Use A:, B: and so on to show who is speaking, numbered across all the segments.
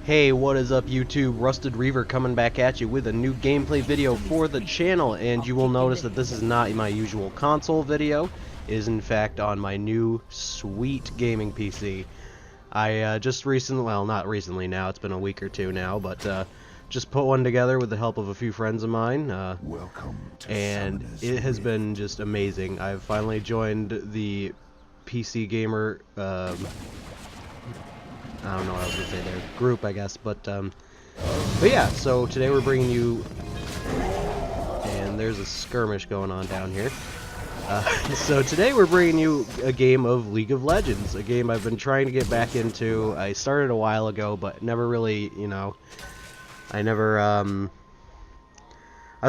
A: Hey, what is up YouTube? Rusted Reaver coming back at you with a new gameplay video for the channel, and you will notice that this is not my usual console video. It is in fact on my new sweet gaming PC. I just recently, well not recently now, it's been a week or two now, but just put one together with the help of a few friends of mine.
B: Welcome to
A: and it has been just amazing. I've finally joined the PC gamer I don't know what I was gonna say there, group I guess, but yeah, so today we're bringing you, and there's a skirmish going on down here, so today we're bringing you a game of League of Legends, a game I've been trying to get back into. I started a while ago, but never really, you know, I was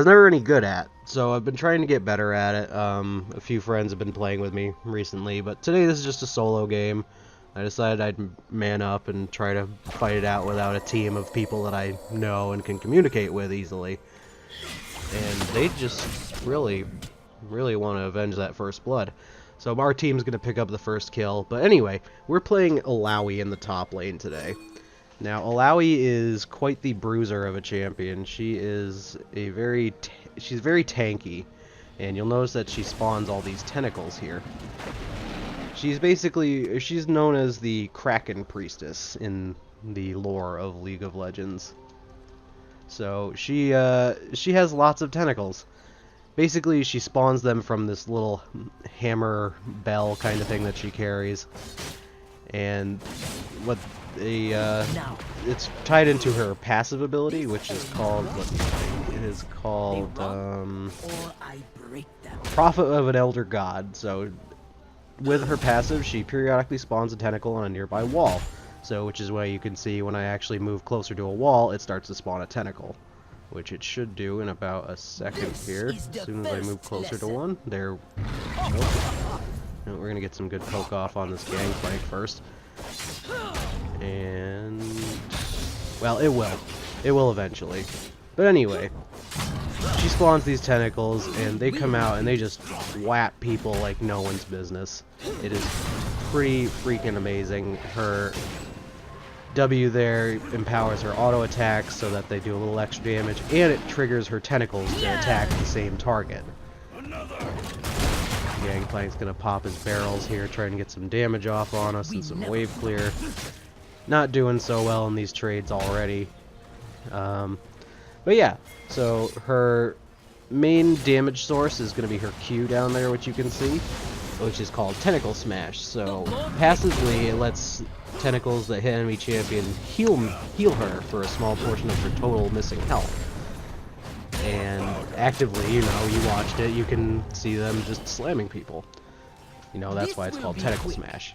A: never any good at, so I've been trying to get better at it. A few friends have been playing with me recently, but today this is just a solo game. I decided I'd man up and try to fight it out without a team of people that I know and can communicate with easily. And they just really want to avenge that first blood. So our team's going to pick up the first kill. But anyway, we're playing Illaoi in the top lane today. Now, Illaoi is quite the bruiser of a champion. She is she's very tanky. And you'll notice that she spawns all these tentacles here. She's known as the Kraken Priestess in the lore of League of Legends. So she has lots of tentacles. Basically, she spawns them from this little hammer bell kind of thing that she carries, and it's tied into her passive ability, which is called Prophet of an Elder God. So with her passive, she periodically spawns a tentacle on a nearby wall. So, which is why you can see when I actually move closer to a wall, it starts to spawn a tentacle. Which it should do in about a second here. As soon as I move closer to one. There. Nope. No, we're gonna get some good poke off on this gangplank first. And well, it will. It will eventually. But anyway, she spawns these tentacles, and they come out and they just whap people like no one's business. It is pretty freaking amazing. Her W there empowers her auto attacks so that they do a little extra damage, and it triggers her tentacles to attack the same target. Gangplank's gonna pop his barrels here, trying to get some damage off on us and some wave clear. Not doing so well in these trades already. But yeah, so her main damage source is going to be her Q down there, which you can see, which is called Tentacle Smash. So passively, it lets tentacles that hit enemy champion heal her for a small portion of her total missing health. And actively, you know, you watched it, you can see them just slamming people. You know, that's why it's called Tentacle Smash.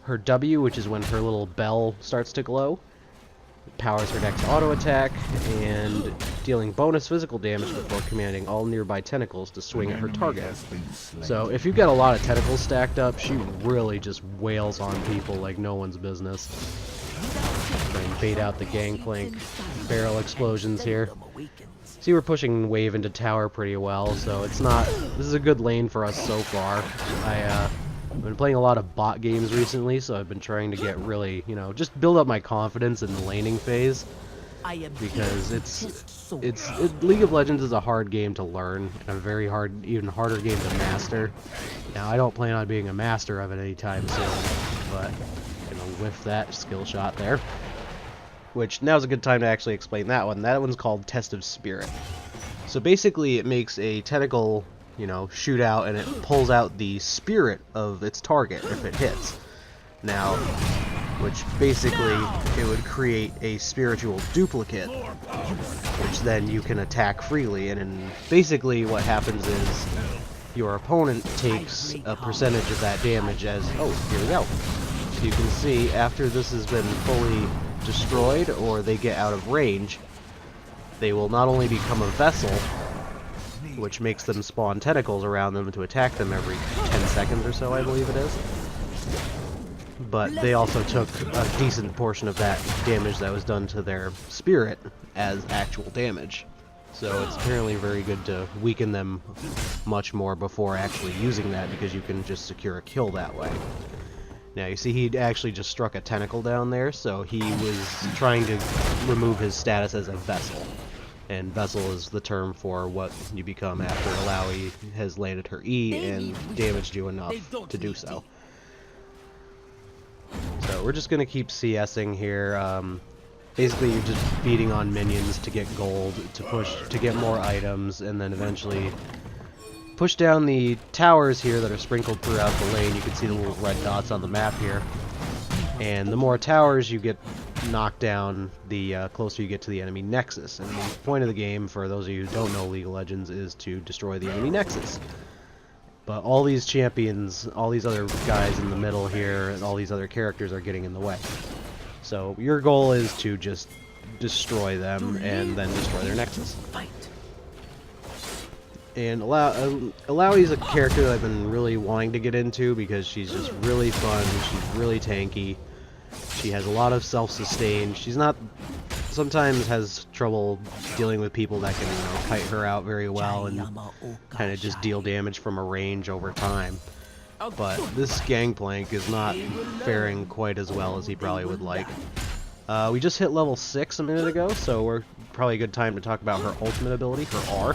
A: Her W, which is when her little bell starts to glow, powers her next auto attack, and dealing bonus physical damage before commanding all nearby tentacles to swing at her target. So if you've got a lot of tentacles stacked up, she really just wails on people like no one's business. Try and bait out the gangplank barrel explosions here. See, we're pushing wave into tower pretty well, so it's not. This is a good lane for us so far. I've been playing a lot of bot games recently, so I've been trying to get really, you know, just build up my confidence in the laning phase, because League of Legends is a hard game to learn, and a very hard, even harder game to master. Now, I don't plan on being a master of it anytime soon, but I'm gonna whiff that skill shot there. Which, now's a good time to actually explain that one. That one's called Test of Spirit. So basically, it makes a tentacle, you know, shoot out, and it pulls out the spirit of its target if it hits. Now, which basically, it would create a spiritual duplicate, which then you can attack freely, and basically what happens is your opponent takes a percentage of that damage as, oh, here we go. So you can see, after this has been fully destroyed, or they get out of range, they will not only become a vessel, which makes them spawn tentacles around them to attack them every 10 seconds or so, I believe it is. But they also took a decent portion of that damage that was done to their spirit as actual damage. So it's apparently very good to weaken them much more before actually using that, because you can just secure a kill that way. Now you see he actually just struck a tentacle down there, so he was trying to remove his status as a vessel. And vessel is the term for what you become after Illaoi has landed her E and damaged you enough to do so. So we're just going to keep CSing here. Basically you're just beating on minions to get gold, to get more items, and then eventually push down the towers here that are sprinkled throughout the lane. You can see the little red dots on the map here. And the more towers you get knocked down, the closer you get to the enemy nexus. And the point of the game, for those of you who don't know League of Legends, is to destroy the enemy nexus. But all these champions, all these other guys in the middle here, and all these other characters are getting in the way. So your goal is to just destroy them and then destroy their nexus. And Illaoi is a character that I've been really wanting to get into because she's just really fun, she's really tanky, she has a lot of self-sustain, sometimes has trouble dealing with people that can, you know, kite her out very well and kind of just deal damage from a range over time. But this Gangplank is not faring quite as well as he probably would like. We just hit level 6 a minute ago, so we're probably a good time to talk about her ultimate ability, her R.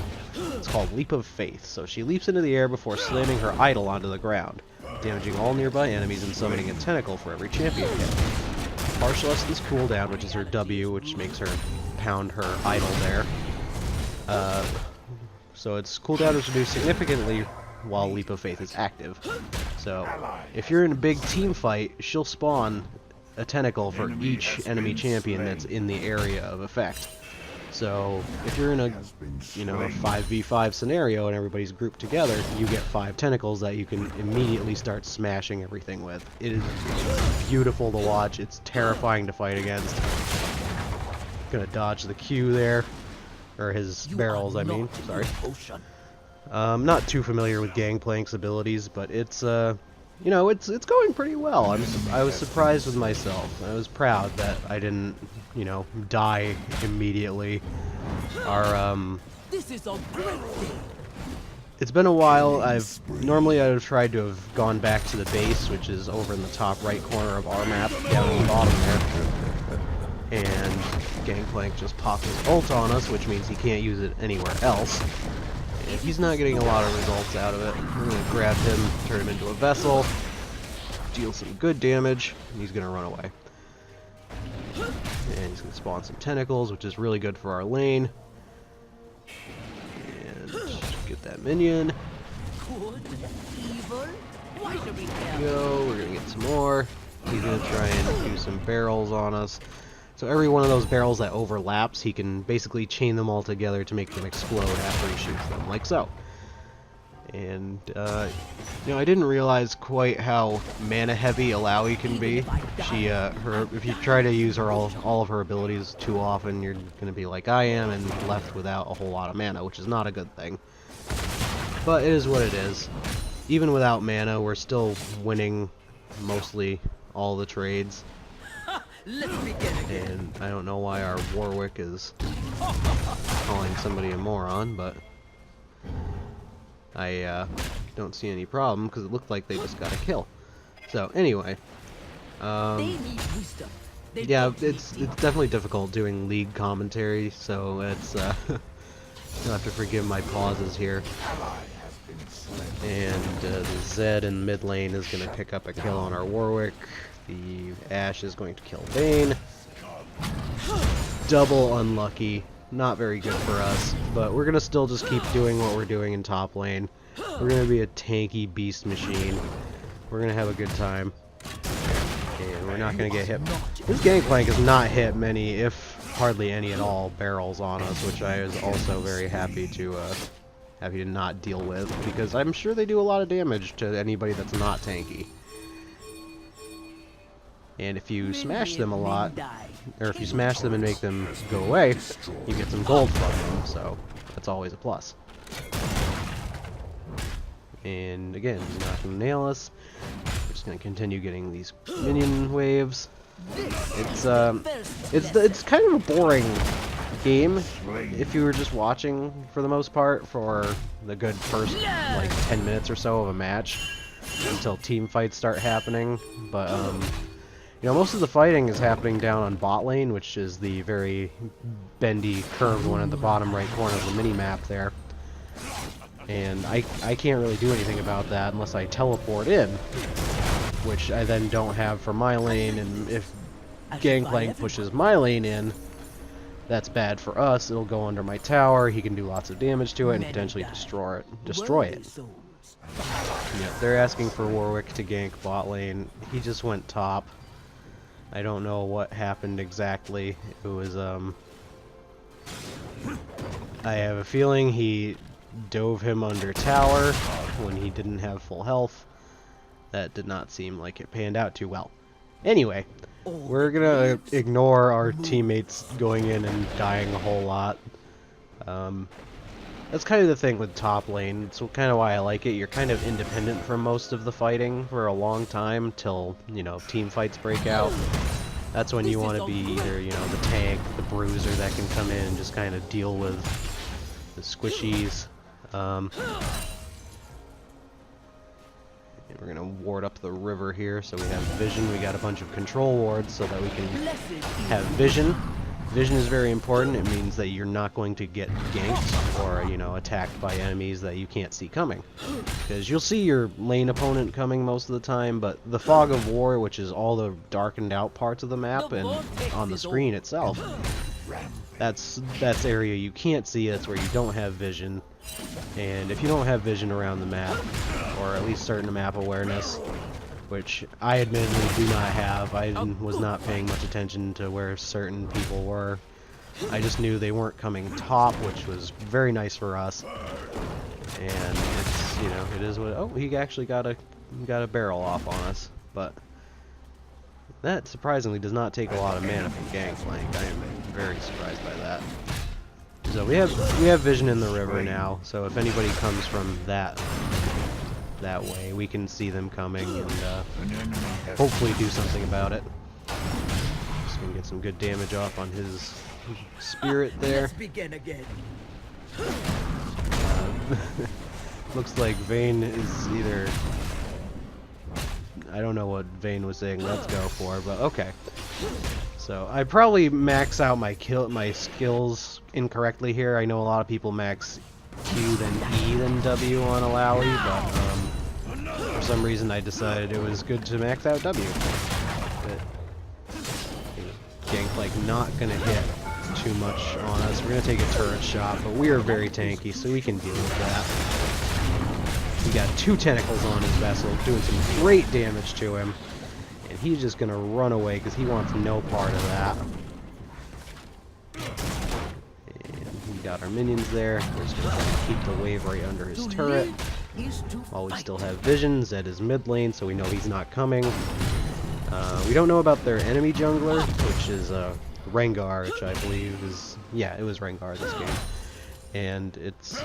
A: It's called Leap of Faith. So she leaps into the air before slamming her idol onto the ground, damaging all nearby enemies and summoning a tentacle for every champion hit. Partial Essence cooldown, which is her W, which makes her pound her idol there. So its cooldown is reduced significantly while Leap of Faith is active. So if you're in a big team fight, she'll spawn a tentacle for each enemy champion that's in the area of effect. So if you're in a, you know, a 5v5 scenario and everybody's grouped together, you get 5 tentacles that you can immediately start smashing everything with. It is beautiful to watch. It's terrifying to fight against. Gonna dodge the Q there, or his barrels, I mean. Sorry. Not too familiar with Gangplank's abilities, but it's you know, it's going pretty well. I was surprised with myself. I was proud that I didn't, you know, die immediately.
B: This is a great day.
A: It's been a while. Normally I would have tried to have gone back to the base, which is over in the top right corner of our map, down in the bottom there. And Gangplank just popped his ult on us, which means he can't use it anywhere else. And he's not getting a lot of results out of it. We're going to grab him, turn him into a vessel, deal some good damage, and he's going to run away. And he's going to spawn some tentacles, which is really good for our lane. And get that minion.
B: Good, evil. Why should we
A: Go. We're going to get some more. He's going to try and do some barrels on us. So every one of those barrels that overlaps, he can basically chain them all together to make them explode after he shoots them, like so. And, you know, I didn't realize quite how mana-heavy Illaoi can be. If you try to use all of her abilities too often, you're going to be like I am and left without a whole lot of mana, which is not a good thing. But it is what it is. Even without mana, we're still winning mostly all the trades. And I don't know why our Warwick is calling somebody a moron, but I don't see any problem because it looked like they just got a kill. So anyway, yeah, it's definitely difficult doing League commentary, so it's you'll have to forgive my pauses here. And the Zed in mid lane is going to pick up a kill on our Warwick. The Ashe is going to kill Vayne. Double unlucky. Not very good for us, but we're going to still just keep doing what we're doing in top lane. We're going to be a tanky beast machine. We're going to have a good time. And we're not going to get hit. This Gangplank has not hit many, if hardly any at all, barrels on us, which I was also very happy to not deal with, because I'm sure they do a lot of damage to anybody that's not tanky. And if you smash them a lot, or if you smash them and make them go away, you get some gold from them, so that's always a plus. And again, he's not going to nail us. We're just going to continue getting these minion waves. It's kind of a boring game if you were just watching for the most part for the good first like 10 minutes or so of a match. until team fights start happening. But you know, most of the fighting is happening down on bot lane, which is the very bendy, curved one at the bottom right corner of the mini map there. And I can't really do anything about that unless I teleport in, which I then don't have for my lane. And if Gangplank pushes my lane in, that's bad for us. It'll go under my tower. He can do lots of damage to it and potentially destroy it. Yeah, they're asking for Warwick to gank bot lane. He just went top. I don't know what happened exactly. It was I have a feeling he dove him under tower when he didn't have full health. That did not seem like it panned out too well. Anyway, we're gonna ignore our teammates going in and dying a whole lot. That's kind of the thing with top lane. It's kind of why I like it. You're kind of independent from most of the fighting for a long time till, you know, team fights break out. That's when you want to be either, you know, the tank, the bruiser that can come in and just kind of deal with the squishies. And we're gonna ward up the river here, so we have vision. We got a bunch of control wards so that we can have vision. Vision is very important. It means that you're not going to get ganked or, you know, attacked by enemies that you can't see coming. Because you'll see your lane opponent coming most of the time, but the fog of war, which is all the darkened out parts of the map and on the screen itself, that's area you can't see. That's where you don't have vision. And if you don't have vision around the map, or at least certain map awareness, which I admittedly do not have. I was not paying much attention to where certain people were. I just knew they weren't coming top, which was very nice for us. And it's, you know, it is what. Oh, he actually got a barrel off on us, but that surprisingly does not take a lot of mana from Gangplank. I am very surprised by that. So we have vision in the river now. So if anybody comes from that way, we can see them coming and hopefully do something about it. Just gonna get some good damage off on his spirit there.
B: Let's begin again.
A: Looks like Vayne is either... I don't know what Vayne was saying let's go for, but okay. So I probably max out my skills incorrectly here. I know a lot of people max Q then E then W on Illaoi, but for some reason I decided it was good to max out W. But Gangplank not gonna hit too much on us. We're gonna take a turret shot, but we are very tanky, so we can deal with that. We got 2 tentacles on his vessel, doing some great damage to him, and he's just gonna run away because he wants no part of that. Got our minions there. We're just going to keep the wave right under his turret. While we still have vision, Zed is mid lane, so we know he's not coming. We don't know about their enemy jungler, which is Rengar, which I believe is... yeah, it was Rengar this game. And it's...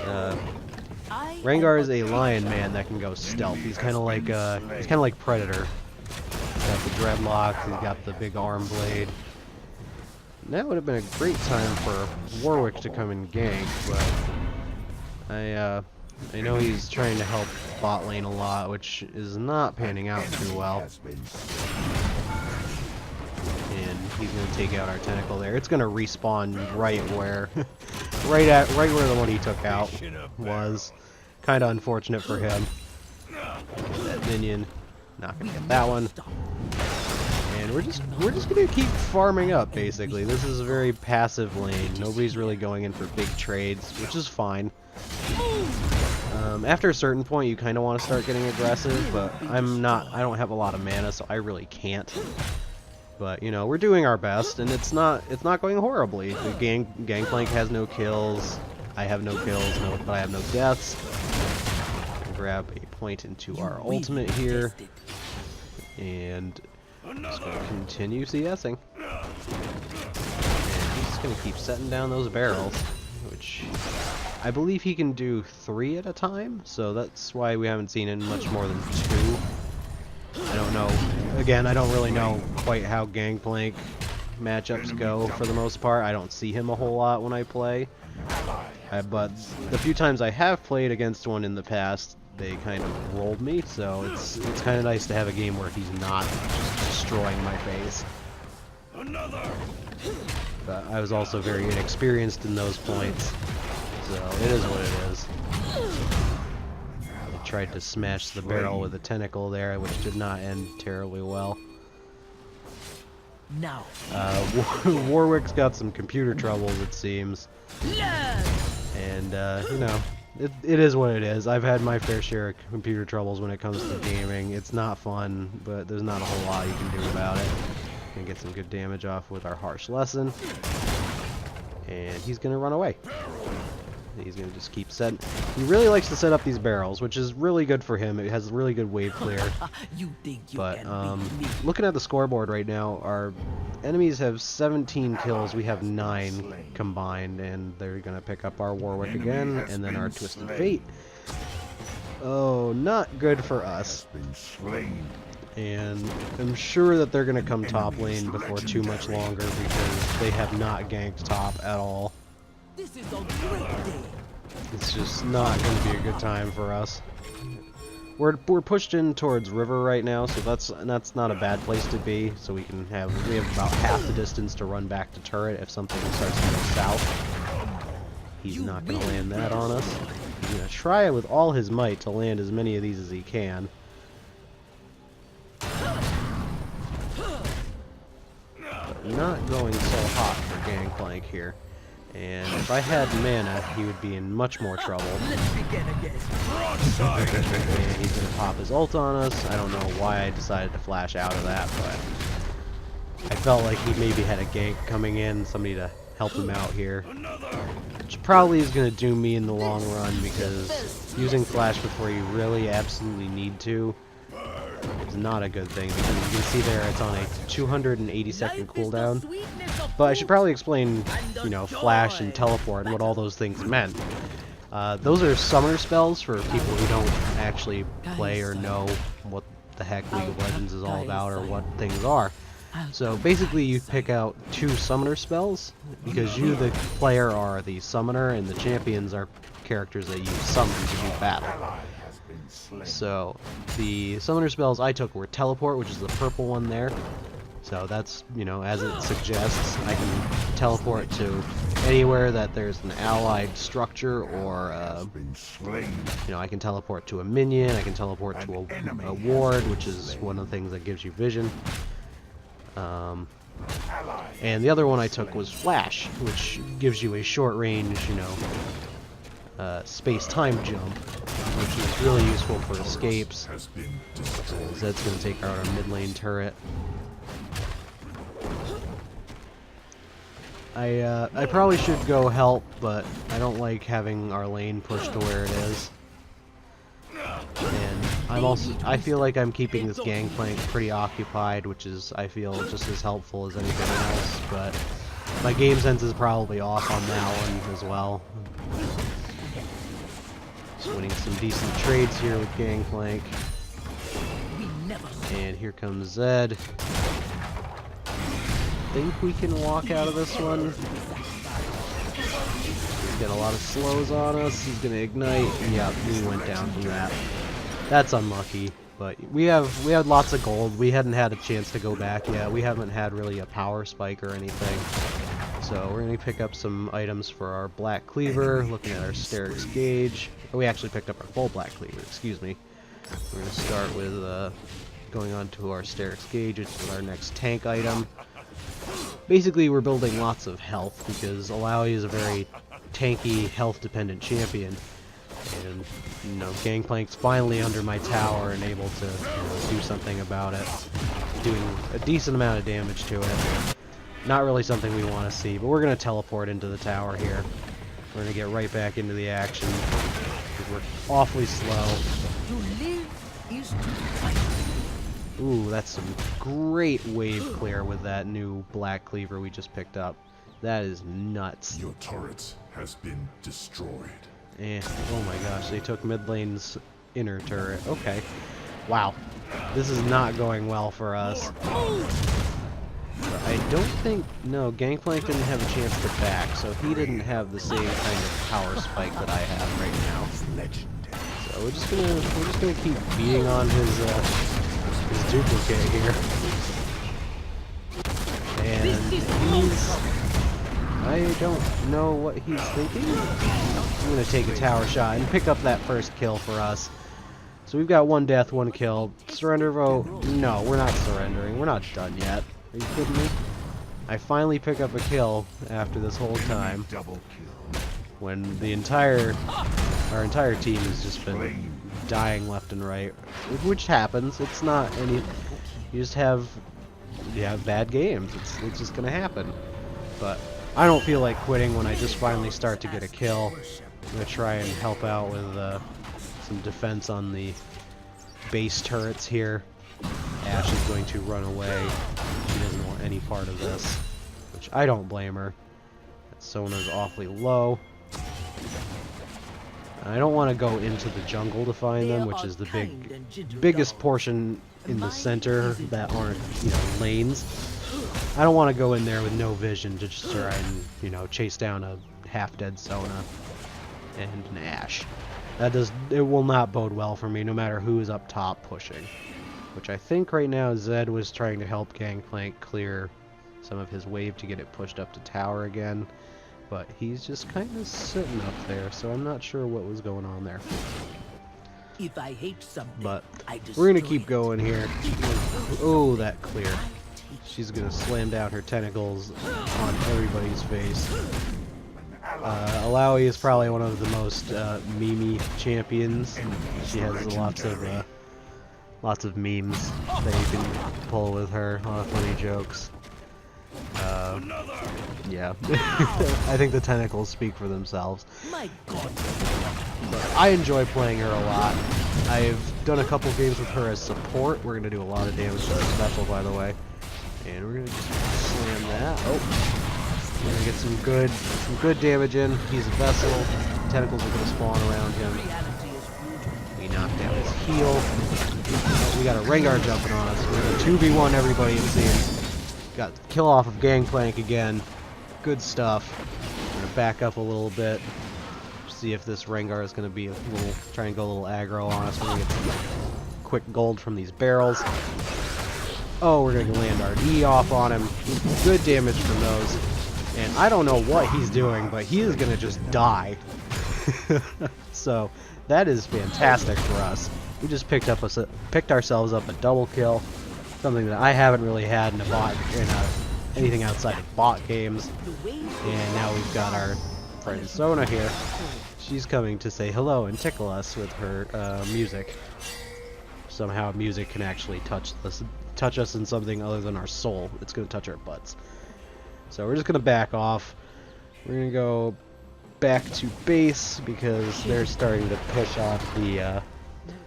A: Rengar is a lion man that can go stealth. He's kind of like Predator. He's got the dreadlocks, he's got the big arm blade. That would have been a great time for Warwick to come and gank, but I know he's trying to help bot lane a lot, which is not panning out too well. And he's gonna take out our tentacle there. It's gonna respawn right where, right where the one he took out was. Kind of unfortunate for him. That minion, not gonna get that one. And we're just gonna keep farming up, basically. This is a very passive lane. Nobody's really going in for big trades, which is fine. After a certain point, you kind of want to start getting aggressive, but I don't have a lot of mana, so I really can't. But you know, we're doing our best, and it's not going horribly. The Gangplank has no kills. I have no kills, but I have no deaths. Grab a point into our ultimate here, and just going to continue CSing. And he's just going to keep setting down those barrels, which I believe he can do 3 at a time, so that's why we haven't seen him much more than 2. I don't know. Again, I don't really know quite how Gangplank matchups go for the most part. I don't see him a whole lot when I play. But the few times I have played against one in the past, they kind of rolled me, so it's kind of nice to have a game where he's not just destroying my face. But I was also very inexperienced in those points, so it is what it is. I tried to smash the barrel with a tentacle there, which did not end terribly well.
B: Now.
A: Warwick's got some computer troubles, it seems. And, you know, it is what it is. I've had my fair share of computer troubles when it comes to gaming. It's not fun, but there's not a whole lot you can do about it. Gonna get some good damage off with our harsh lesson. And he's gonna run away. He's gonna just keep setting. He really likes to set up these barrels, which is really good for him. It has really good wave clear. But looking at the scoreboard right now, our enemies have 17 kills. We have 9 combined, and they're gonna pick up our Warwick again, and then our Twisted Fate. Oh, not good for us. And I'm sure that they're gonna come top lane before too much longer because they have not ganked top at all.
B: This is a great day.
A: It's just not going to be a good time for us. We're pushed in towards river right now, so that's not a bad place to be. So we have about half the distance to run back to turret if something starts to go south. He's not going to land that on us. He's going to try with all his might to land as many of these as he can. But not going so hot for Gangplank here. And if I had mana, he would be in much more trouble. And he's going to pop his ult on us. I don't know why I decided to flash out of that, but I felt like he maybe had a gank coming in, somebody to help him out here. Which probably is going to do me in the long run, because using flash before you really absolutely need to is not a good thing, because you can see there it's on a 280-second cooldown. But I should probably explain, you know, flash and teleport and what all those things meant. Those are summoner spells for people who don't actually play or know what the heck League of Legends is all about or what things are. So basically you pick out 2 summoner spells, because you, the player, are the summoner, and the champions are characters that you summon to do battle. So the summoner spells I took were teleport, which is the purple one there. So that's, you know, as it suggests, I can teleport to anywhere that there's an allied structure, or, you know, I can teleport to a minion, I can teleport to a ward, which is one of the things that gives you vision. And the other one I took was Flash, which gives you a short range, you know, space-time jump, which is really useful for escapes. So that's going to take out our mid lane turret. I probably should go help, but I don't like having our lane pushed to where it is. And I feel like I'm keeping this Gangplank pretty occupied, which is, I feel, just as helpful as anything else, but my game sense is probably off on that one as well. Just winning some decent trades here with Gangplank. And here comes Zed. I think we can walk out of this one. He's got a lot of slows on us. He's gonna ignite. Yep, we went down from that. That's unlucky, but we had lots of gold. We hadn't had a chance to go back yet. We haven't had really a power spike or anything. So we're gonna pick up some items for our black cleaver. Looking at our Sterix gauge. Oh, we actually picked up our full black cleaver. Excuse me. We're gonna start with going on to our Sterix gauge, which is our next tank item. Basically, we're building lots of health, because Illaoi is a very tanky, health-dependent champion. And, you know, Gangplank's finally under my tower and able to, you know, do something about it. Doing a decent amount of damage to it. Not really something we want to see, but we're going to teleport into the tower here. We're going to get right back into the action, because we're awfully slow.
B: To live is to fight.
A: Ooh, that's some great wave clear with that new black cleaver we just picked up. That is nuts.
C: Your turret has been destroyed.
A: Oh my gosh, they took mid lane's inner turret. Okay. Wow. This is not going well for us. But I don't think... No, Gangplank didn't have a chance to back, so he didn't have the same kind of power spike that I have right now. So we're just gonna keep beating on his duplicate here. And I don't know what he's thinking. I'm gonna take a tower shot and pick up that first kill for us. So we've got 1 death, 1 kill. Surrender vote? No, we're not surrendering. We're not done yet. Are you kidding me? I finally pick up a kill after this whole time. When the our entire team has just been dying left and right, which happens. It's not any. You just have bad games. It's just gonna happen. But I don't feel like quitting when I just finally start to get a kill. I'm gonna try and help out with some defense on the base turrets here. Ash is going to run away. She doesn't want any part of this, which I don't blame her. Sona's awfully low. I don't want to go into the jungle to find them, which is the biggest portion in the center that aren't, lanes. I don't want to go in there with no vision to just try and, chase down a half-dead Sona and an Ashe. It will not bode well for me, no matter who is up top pushing. Which I think right now Zed was trying to help Gangplank clear some of his wave to get it pushed up to tower again. But he's just kind of sitting up there, so I'm not sure what was going on there.
B: If I hate something,
A: but we're gonna keep going here. Oh, that clear. She's gonna slam down her tentacles on everybody's face. Illaoi is probably one of the most memey champions. She has lots of memes that you can pull with her. A lot of funny jokes. Yeah. I think the tentacles speak for themselves.
B: My God.
A: But I enjoy playing her a lot. I've done a couple games with her as support. We're gonna do a lot of damage to her special, by the way. And we're gonna just slam that. Oh. We're gonna get some good damage in. He's a vessel. Tentacles are gonna spawn around him. We knocked down his heel. We got a Rengar jumping on us. We're gonna 2v1 everybody, it seems. Got kill off of Gangplank again. Good stuff. I'm gonna back up a little bit. See if this Rengar is gonna be try and go a little aggro on us. We're gonna get some quick gold from these barrels. Oh, we're gonna land our E off on him. Good damage from those. And I don't know what he's doing, but he is gonna just die. So that is fantastic for us. We just picked ourselves up a double kill. Something that I haven't really had in anything outside of bot games. And now we've got our friend Sona here. She's coming to say hello and tickle us with her music. Somehow music can actually touch us in something other than our soul. It's going to touch our butts. So we're just going to back off. We're going to go back to base because they're starting to push off the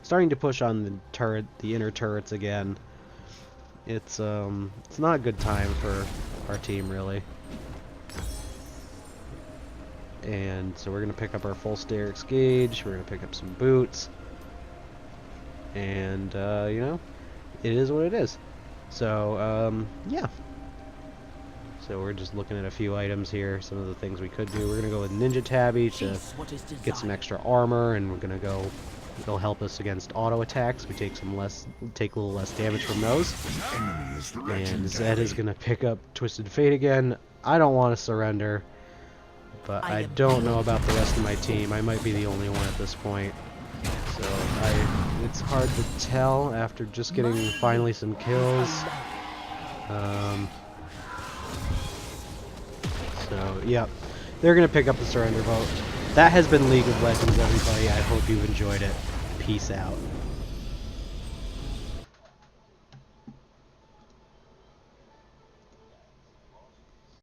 A: the inner turrets again. It's not a good time for our team, really. And so we're gonna pick up our full Sterix gauge. We're gonna pick up some boots, and it is what it is. So yeah. So we're just looking at a few items here. Some of the things we could do. We're gonna go with Ninja Tabby to get some extra armor, and we're gonna go. They'll help us against auto attacks. We take a little less damage from those. And Zed is gonna pick up Twisted Fate again. I don't want to surrender, but I don't know about the rest of my team. I might be the only one at this point. So it's hard to tell after just getting finally some kills. So yeah, they're gonna pick up the surrender vote. That has been League of Legends, everybody. I hope you've enjoyed it. Peace out.